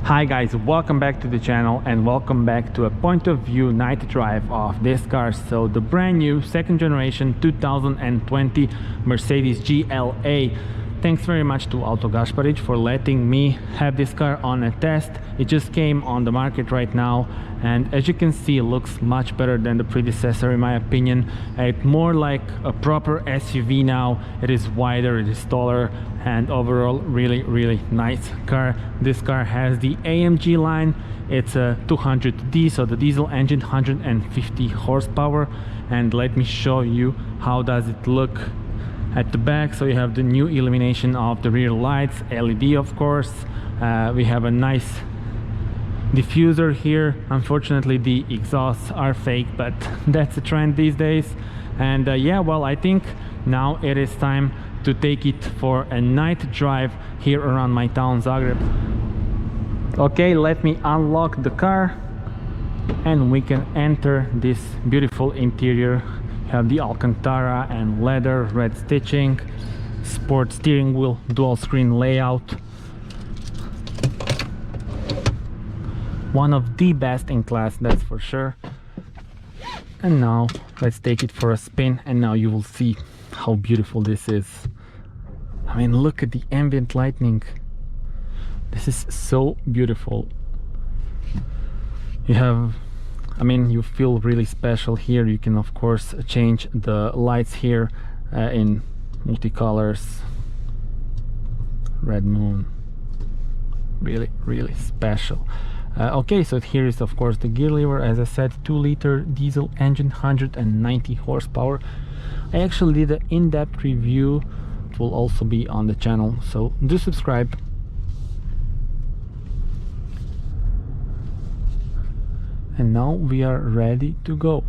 Hi guys, welcome back to the channel and welcome back to a point of view night drive of this car. So the brand new second generation 2020 Mercedes GLA. Thanks very much to Auto Gasparic for letting me have this car on a test. It just came on the market right now, and as you can see, it looks much better than the predecessor in my opinion. It's more like a proper SUV now. It is wider, it is taller, and overall really nice car. This car has the AMG line. It's a 200D, so the diesel engine, 150 horsepower. And let me show you how does it look at the back. So you have the new illumination of the rear lights, LED of course. We have a nice diffuser here. Unfortunately the exhausts are fake, but that's a trend these days. And yeah, well, I think now it is time to take it for a night drive here around my town Zagreb. Okay, let me unlock the car and we can enter this beautiful interior. Have the Alcantara and leather, red stitching, sport steering wheel, dual screen layout. One of the best in class, that's for sure. And now let's take it for a spin, and now you will see how beautiful this is. I mean, look at the ambient lighting. This is so beautiful. You have, I mean, you feel really special here. You can of course change the lights here in multicolors. Red moon, really special. Okay, so here is of course the gear lever. As I said, 2-liter diesel engine, 190 horsepower. I actually did an in-depth review. It will also be on the channel, so do subscribe. And now we are ready to go.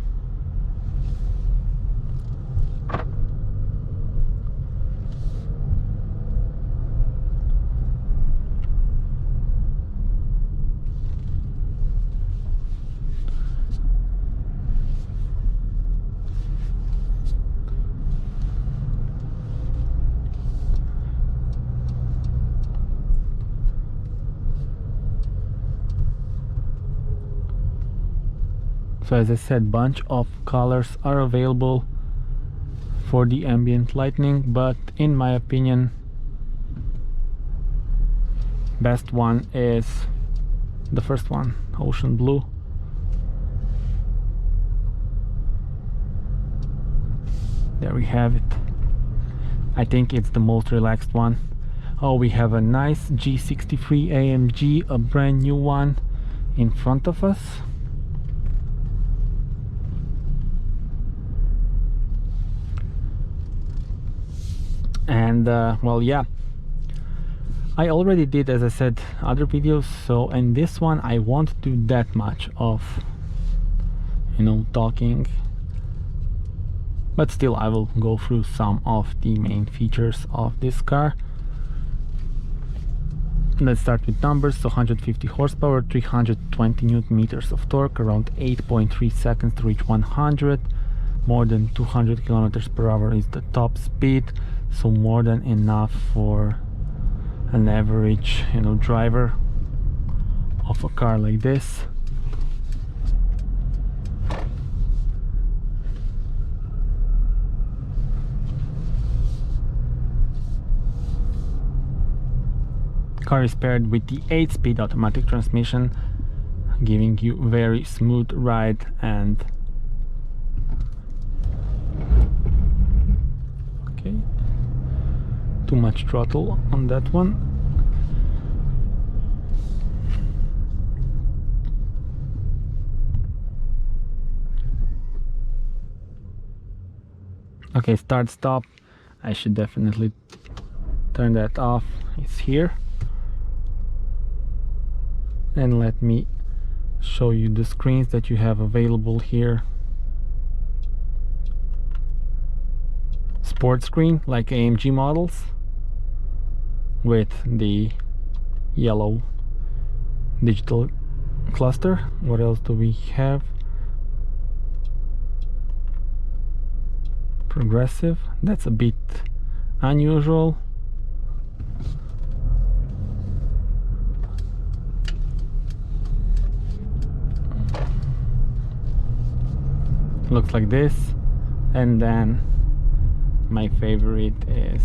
So as I said, bunch of colors are available for the ambient lighting, but in my opinion best one is the first one, ocean blue. There we have it. I think it's the most relaxed one. Oh, we have a nice G63 AMG, a brand new one in front of us. And well, yeah, I already did, as I said, other videos, so in this one I won't do that much of, you know, talking, but still I will go through some of the main features of this car. Let's start with numbers. So 150 horsepower, 320 newton meters of torque, around 8.3 seconds to reach 100. More than 200 kilometers per hour is the top speed, so more than enough for an average, you know, driver of a car like this. Car is paired with the 8-speed automatic transmission, giving you very smooth ride. And okay, too much throttle on that one. Okay, start stop, I should definitely turn that off. It's here. And let me show you the screens that you have available here. Sport screen like AMG models with the yellow digital cluster. What else do we have? Progressive, that's a bit unusual. looks like this. And then my favorite is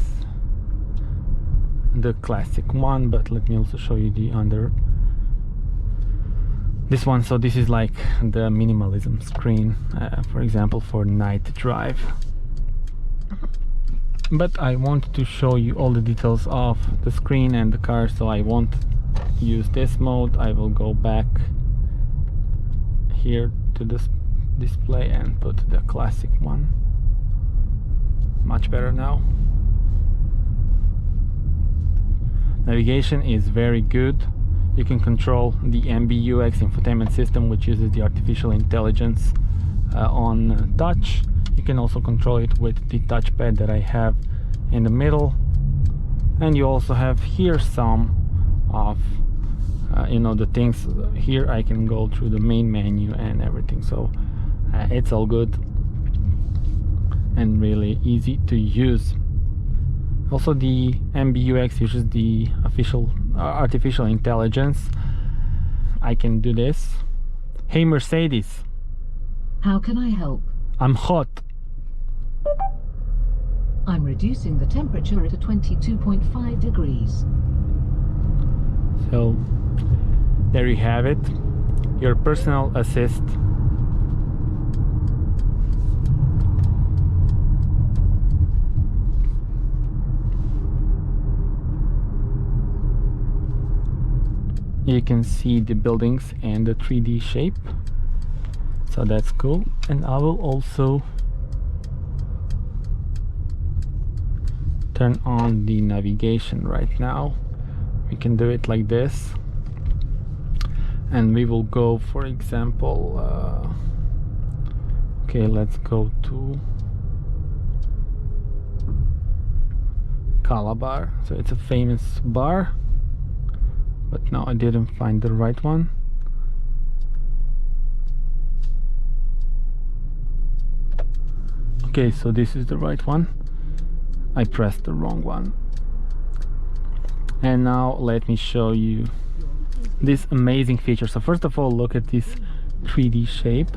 the classic one, but let me also show you the under this one. So this is like the minimalism screen, for example, for night drive. But I want to show you all the details of the screen and the car, so I won't use this mode. I will go back here to this display and put the classic one. Much better now. Navigation is very good. You can control the MBUX infotainment system, which uses the artificial intelligence on touch. You can also control it with the touchpad that I have in the middle, and you also have here some of you know, the things. Here I can go through the main menu and everything, so it's all good and really easy to use. Also, the MBUX uses the artificial intelligence. I can do this. Hey Mercedes, how can I help? I'm hot. I'm reducing the temperature to 22.5 degrees. So there you have it, your personal assist. You can see the buildings and the 3D shape, so that's cool. And I will also turn on the navigation right now. We can do it like this, and we will go, for example, okay, let's go to Calabar. So it's a famous bar, but now I didn't find the right one. Okay, so this is the right one. I pressed the wrong one. And now let me show you this amazing feature. So first of all, look at this 3D shape.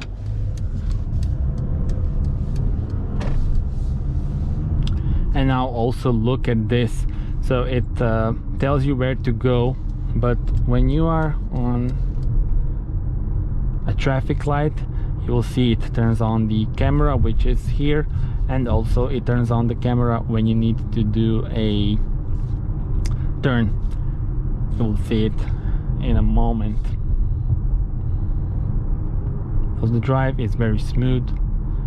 And now also look at this. So it tells you where to go, but when you are on a traffic light, you will see it turns on the camera, which is here, and also it turns on the camera when you need to do a turn. You will see it in a moment. So the drive is very smooth,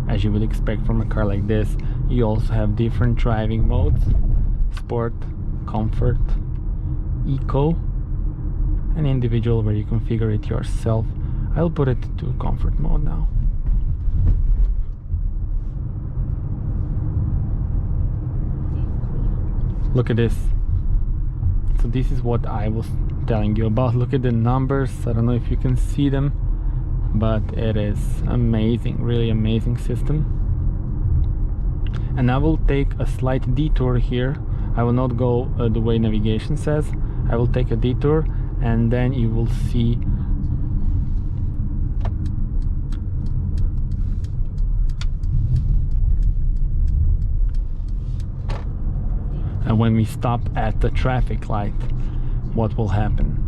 as you would expect from a car like this. You also have different driving modes: sport, comfort, eco, and individual, where you configure it yourself. I'll put it to comfort mode now. Look at this. So this is what I was telling you about. Look at the numbers. I don't know if you can see them, but it is amazing, really amazing system. And I will take a slight detour here. I will not go the way navigation says. I will take a detour, and then you will see and when we stop at the traffic light, what will happen.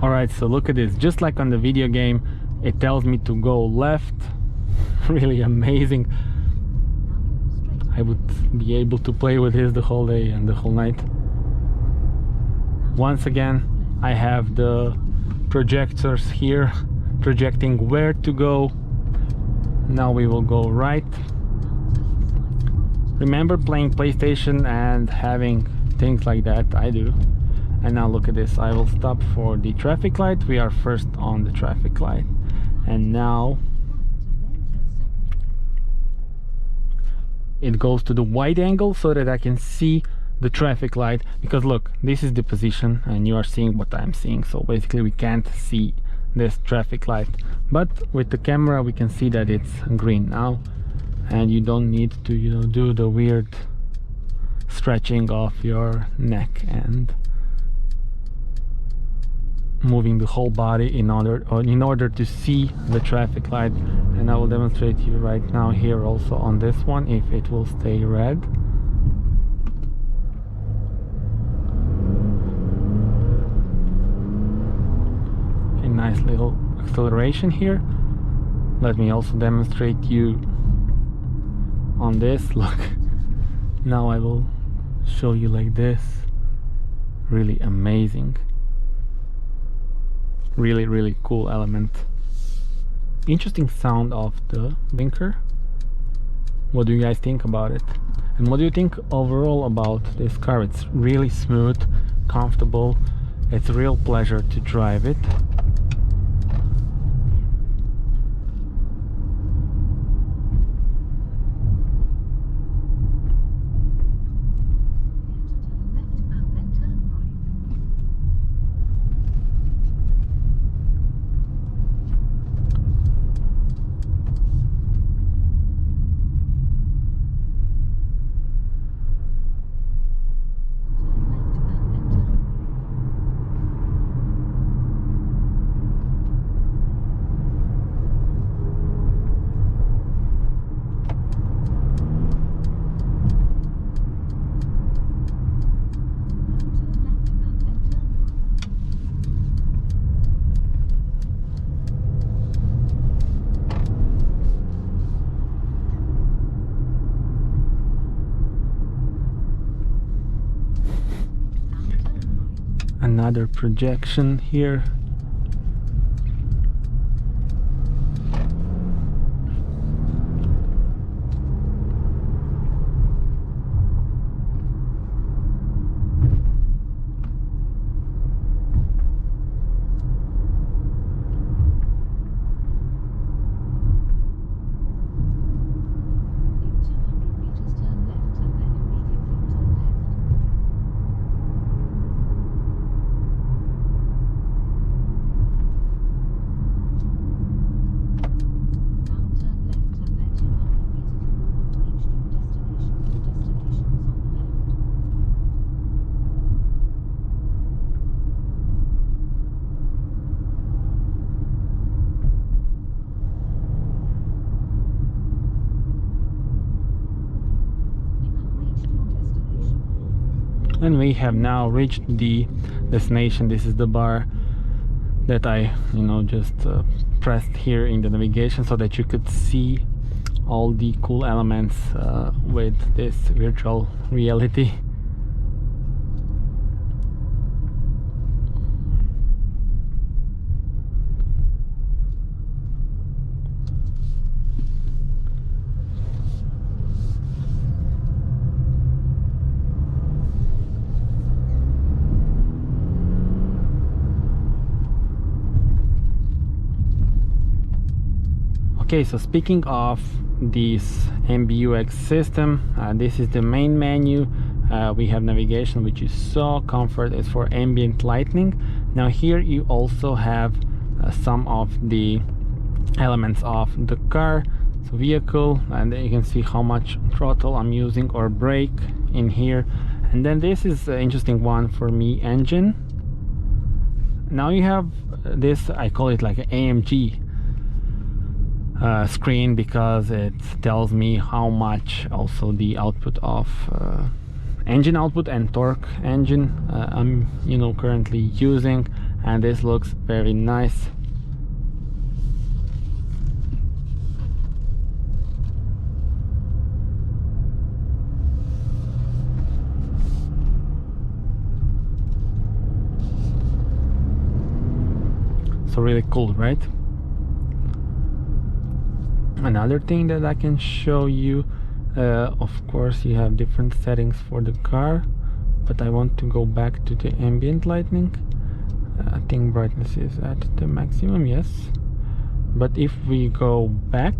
Alright, so look at this. Just like on the video game, it tells me to go left. Really amazing. I would be able to play with this the whole day and the whole night. Once again, I have the projectors here projecting where to go. Now we will go right. Remember playing PlayStation and having things like that? I do. And now look at this, I will stop for the traffic light. We are first on the traffic light, and now it goes to the wide angle so that I can see the traffic light, because look, this is the position and you are seeing what I'm seeing, so basically we can't see this traffic light, but with the camera we can see that it's green now, and you don't need to, you know, do the weird stretching of your neck and moving the whole body in order to see the traffic light. And I will demonstrate you right now here also on this one if it will stay red. A nice little acceleration here. Let me also demonstrate you on this. Look, now I will show you like this. Really amazing. Really cool element. Interesting sound of the blinker. What do you guys think about it? And what do you think overall about this car? It's really smooth, comfortable. It's a real pleasure to drive it. Another projection here. And we have now reached the destination. This is the bar that I, just pressed here in the navigation so that you could see all the cool elements with this virtual reality. Okay, so speaking of this MBUX system, this is the main menu. We have navigation, which you saw. Comfort is for ambient lighting. Now here you also have some of the elements of the car. So vehicle, and then you can see how much throttle I'm using or brake in here. And then this is an interesting one for me, engine. Now you have this, I call it like an AMG screen, because it tells me how much also the output of engine output and torque engine I'm currently using, and this looks very nice. So really cool, right? Another thing that I can show you, of course you have different settings for the car, but I want to go back to the ambient lighting. I think brightness is at the maximum, yes. But if we go back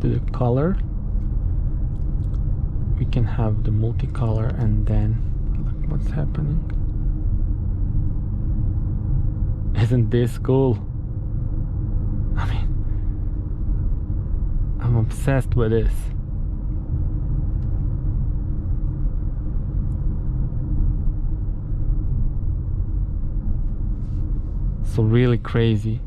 to the color, we can have the multicolor, and then look what's happening. Isn't this cool? I mean, I'm obsessed with this. So really crazy.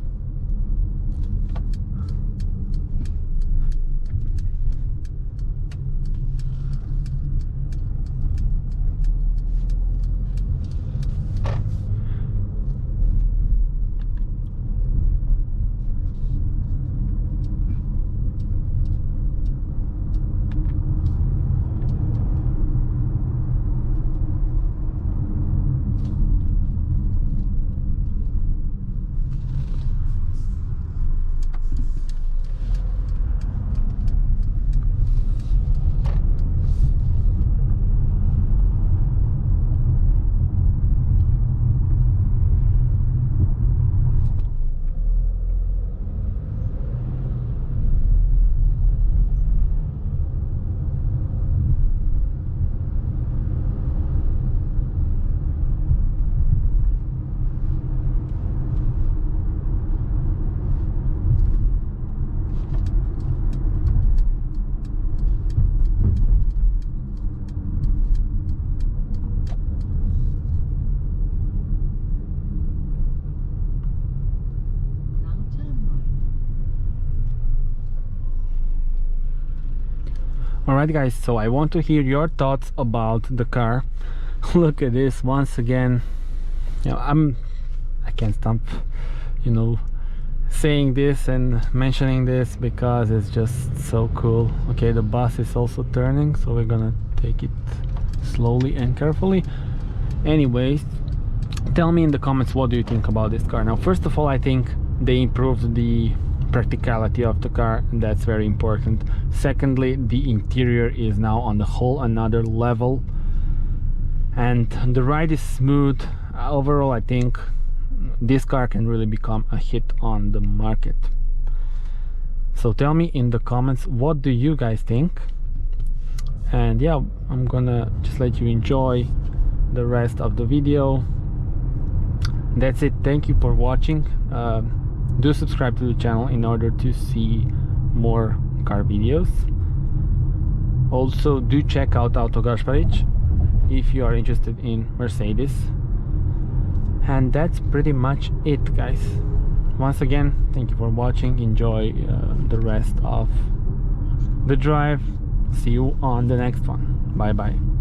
Alright guys, so I want to hear your thoughts about the car. Look at this once again. You know, I can't stop, you know, saying this and mentioning this because it's just so cool. Okay, the bus is also turning, so we're gonna take it slowly and carefully. Anyways, tell me in the comments, what do you think about this car? Now, first of all, I think they improved the practicality of the car, and that's very important. Secondly, the interior is now on the whole another level, and the ride is smooth. Overall, I think this car can really become a hit on the market. So tell me in the comments, what do you guys think? And yeah, I'm gonna just let you enjoy the rest of the video. That's it. Thank you for watching. Do subscribe to the channel in order to see more car videos. Also, do check out Autogarage if you are interested in Mercedes. And that's pretty much it, guys. Once again, thank you for watching. Enjoy the rest of the drive. See you on the next one. Bye bye.